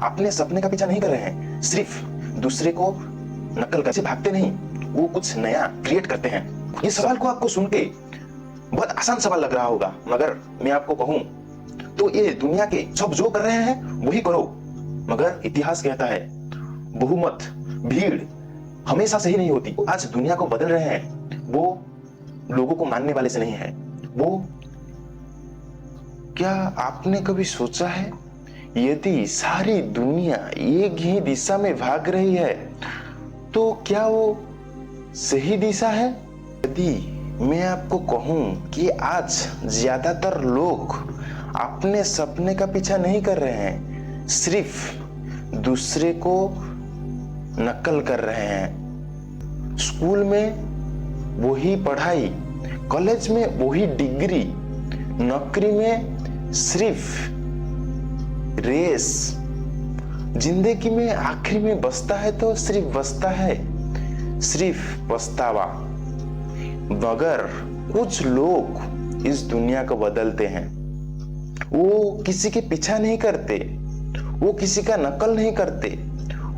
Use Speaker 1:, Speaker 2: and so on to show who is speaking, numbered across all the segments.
Speaker 1: अपने सपने का पीछा नहीं कर रहे हैं, सिर्फ दूसरे को नकल करके भागते नहीं, वो कुछ नया क्रिएट करते हैं। ये सवाल को आपको सुन के बहुत आसान सवाल लग रहा होगा, मगर मैं आपको कहूं तो ये दुनिया के सब जो कर रहे हैं वही करो। मगर इतिहास कहता है बहुमत, भीड़ हमेशा सही नहीं होती। आज दुनिया को बदल रहे हैं वो लोगों को मानने वाले से नहीं है। वो क्या आपने कभी सोचा है यदि सारी दुनिया एक ही दिशा में भाग रही है तो क्या वो सही दिशा है? यदि मैं आपको कहूं कि आज ज्यादातर लोग अपने सपने का पीछा नहीं कर रहे हैं, सिर्फ दूसरे को नकल कर रहे हैं। स्कूल में वही पढ़ाई, कॉलेज में वही डिग्री, नौकरी में सिर्फ रेस, जिंदगी में आखिर में बचता है तो सिर्फ बचता है सिर्फ पछतावा। मगर कुछ लोग इस दुनिया को बदलते हैं। वो किसी के पीछा नहीं करते, वो किसी का नकल नहीं करते,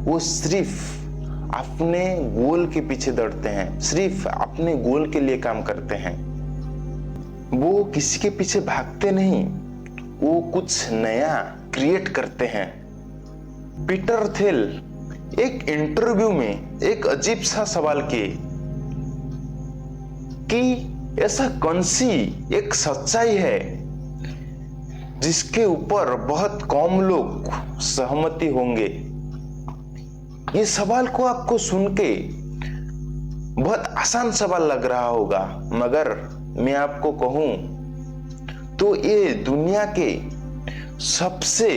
Speaker 1: वो सिर्फ अपने गोल के पीछे दौड़ते हैं, सिर्फ अपने गोल के लिए काम करते हैं। वो किसी के पीछे भागते नहीं, वो कुछ नया क्रिएट करते हैं। पीटर थिल एक इंटरव्यू में एक अजीब सा सवाल किए कि ऐसा कौन सी एक सच्चाई है जिसके ऊपर बहुत कम लोग सहमति होंगे। ये सवाल को आपको सुन के बहुत आसान सवाल लग रहा होगा, मगर मैं आपको कहूं तो ये दुनिया के सबसे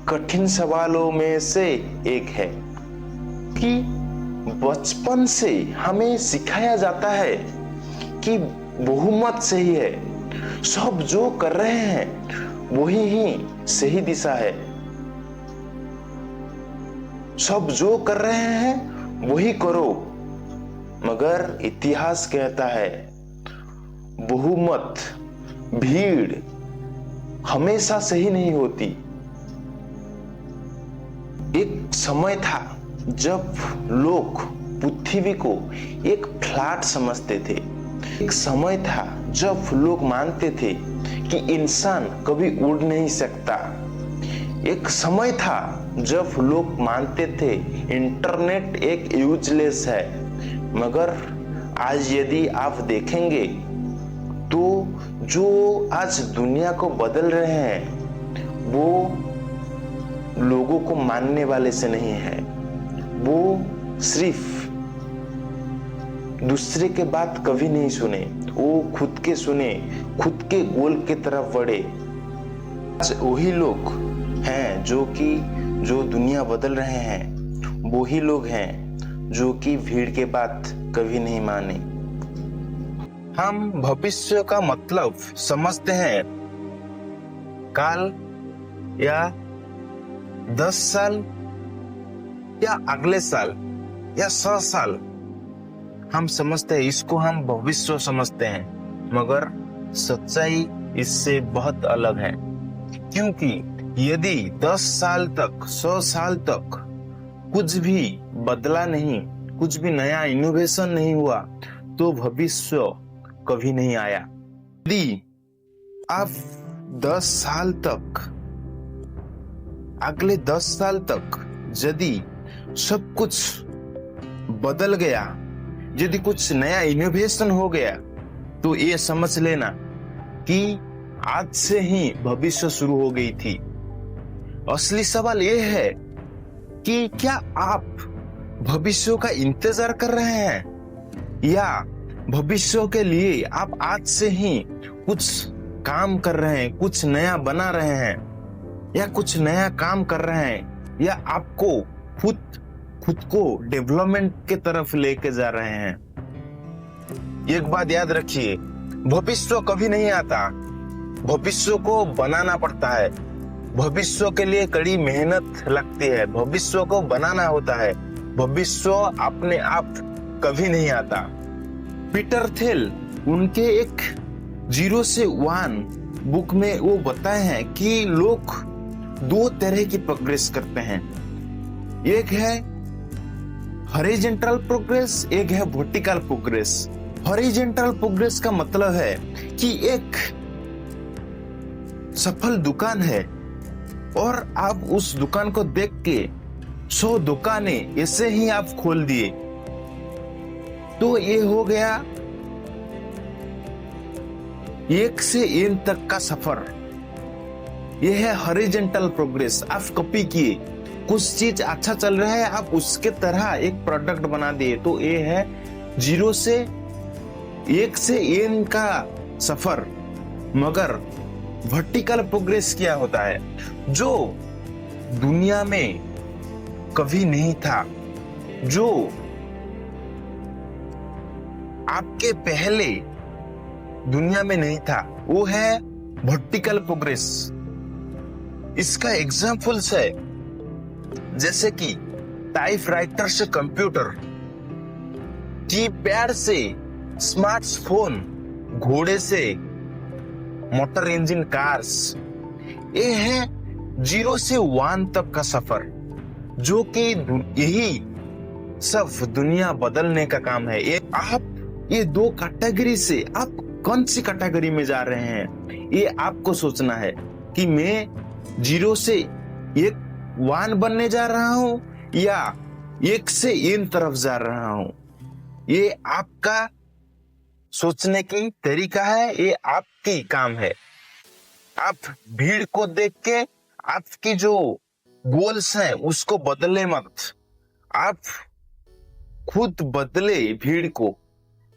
Speaker 1: कठिन सवालों में से एक है कि बचपन से हमें सिखाया जाता है कि बहुमत सही है, सब जो कर रहे हैं वही ही सही दिशा है, सब जो कर रहे हैं वही करो। मगर इतिहास कहता है बहुमत, भीड़ हमेशा सही नहीं होती। एक समय था जब लोग पृथ्वी को एक फ्लैट समझते थे। एक समय था जब लोग मानते थे कि इंसान कभी उड़ नहीं सकता। एक समय था जब लोग मानते थे इंटरनेट एक यूजलेस है। मगर आज यदि आप देखेंगे तो जो आज दुनिया को बदल रहे हैं वो लोगों को मानने वाले से नहीं है, वो सिर्फ दूसरे के बात कभी नहीं सुने, वो खुद के सुने, खुद के गोल की तरफ बढ़े। आज वही लोग हैं जो दुनिया बदल रहे हैं, वही लोग हैं जो कि भीड़ के बात कभी नहीं माने। हम भविष्य का मतलब समझते हैं काल या 10 साल या अगले साल या 100 साल हम समझते हैं, इसको हम भविष्य समझते हैं। मगर सच्चाई इससे बहुत अलग है, क्योंकि यदि 10 साल तक 100 साल तक कुछ भी बदला नहीं, कुछ भी नया इनोवेशन नहीं हुआ तो भविष्य कभी नहीं आया। यदि आप 10 साल तक, अगले 10 साल तक यदि सब कुछ बदल गया, यदि कुछ नया इनोवेशन हो गया तो ये समझ लेना कि आज से ही भविष्य शुरू हो गई थी। असली सवाल ये है कि क्या आप भविष्य का इंतजार कर रहे हैं या भविष्य के लिए आप आज से ही कुछ काम कर रहे हैं, कुछ नया बना रहे हैं या कुछ नया काम कर रहे हैं, या आपको खुद को डेवलपमेंट के तरफ लेके जा रहे हैं। एक बात याद रखिए, भविष्य कभी नहीं आता, भविष्य को बनाना पड़ता है। भविष्य के लिए कड़ी मेहनत लगती है, भविष्य को बनाना होता है। भविष्य अपने आप कभी नहीं आता। पीटर थिल उनके एक 0 से 1 बुक में वो बताए हैं कि लोग दो तरह की प्रोग्रेस करते हैं। एक है हॉरिजॉन्टल प्रोग्रेस, एक है वर्टिकल प्रोग्रेस। हॉरिजॉन्टल प्रोग्रेस का मतलब है कि एक सफल दुकान है और आप उस दुकान को देख के 100 दुकानें ऐसे ही आप खोल दिए, तो ये हो गया 1 से n तक का सफर। यह है हॉरिजॉन्टल प्रोग्रेस। आप कॉपी किए, कुछ चीज अच्छा चल रहा है, आप उसके तरह एक प्रोडक्ट बना दिए, तो ये है 0 से 1 से n का सफर। मगर वर्टिकल प्रोग्रेस क्या होता है? जो दुनिया में कभी नहीं था, जो आपके पहले दुनिया में नहीं था, वो है वर्टिकल प्रोग्रेस। इसका एग्जाम्पल्स है जैसे कि टाइपराइटर से कंप्यूटर, कीपैड से स्मार्टफोन, घोड़े से मोटर इंजन कार्स। ये है 0 से 1 तक का सफर, जो कि यही सब दुनिया बदलने का काम है। ये दो कैटेगरी से आप कौन सी कैटेगरी में जा रहे हैं, ये आपको सोचना है कि मैं 0 से 1 बनने जा रहा हूं या 1 से n तरफ जा रहा हूं। ये आपका सोचने की तरीका है, ये आपकी काम है। आप भीड़ को देख के आपकी जो गोल्स हैं उसको बदले मत, आप खुद बदले भीड़ को।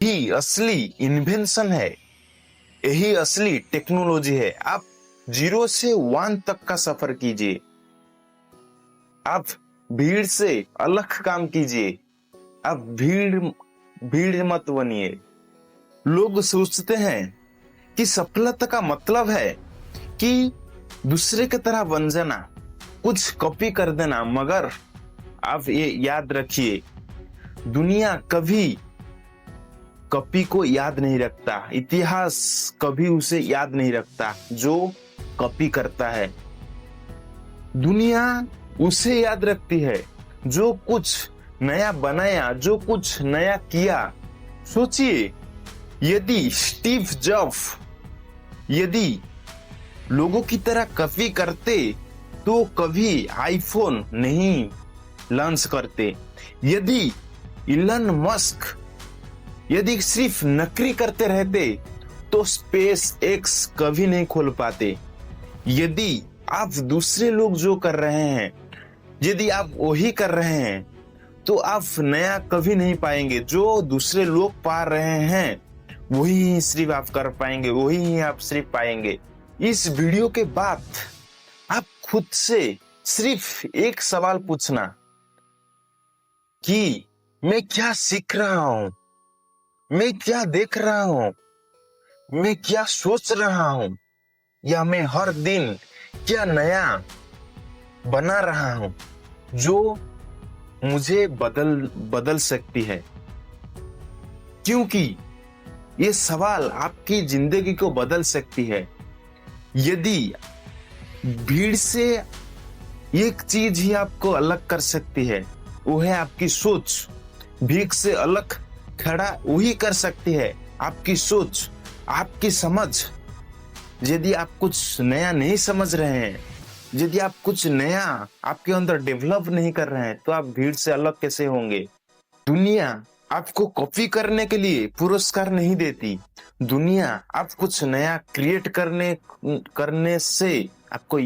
Speaker 1: ही असली इन्वेंशन है, यही असली टेक्नोलॉजी है। आप 0 से 1 तक का सफर कीजिए, आप भीड़ से अलग काम कीजिए, आप भीड़ मत बनिए। लोग सोचते हैं कि सफलता का मतलब है कि दूसरे की तरह बन जाना, कुछ कॉपी कर देना। मगर आप ये याद रखिए, दुनिया कभी कॉपी को याद नहीं रखता, इतिहास कभी उसे याद नहीं रखता जो कॉपी करता है। दुनिया उसे याद रखती है जो कुछ नया बनाया, जो कुछ नया किया। सोचिए, यदि स्टीव जॉब्स यदि लोगों की तरह कॉपी करते तो कभी आईफोन नहीं लॉन्च करते। यदि इलन मस्क यदि सिर्फ नकली करते रहते तो स्पेस एक्स कभी नहीं खोल पाते। यदि आप दूसरे लोग जो कर रहे हैं, यदि आप वही कर रहे हैं, तो आप नया कभी नहीं पाएंगे। जो दूसरे लोग पा रहे हैं वही ही सिर्फ आप कर पाएंगे, वही ही आप सिर्फ पाएंगे। इस वीडियो के बाद आप खुद से सिर्फ एक सवाल पूछना कि मैं क्या सीख रहा हूं, मैं क्या देख रहा हूं, मैं क्या सोच रहा हूं, या मैं हर दिन क्या नया बना रहा हूं जो मुझे बदल सकती है। क्योंकि ये सवाल आपकी जिंदगी को बदल सकती है। यदि भीड़ से एक चीज ही आपको अलग कर सकती है, वो है आपकी सोच। भीड़ से अलग खड़ा वही कर सकती है आपकी सोच, आपकी समझ। यदि आप कुछ नया नहीं समझ रहे हैं, यदि आप कुछ नया आपके अंदर डेवलप नहीं कर रहे हैं, तो आप भीड़ से अलग कैसे होंगे? दुनिया आपको कॉपी करने के लिए पुरस्कार नहीं देती। दुनिया आप कुछ नया क्रिएट करने से आपको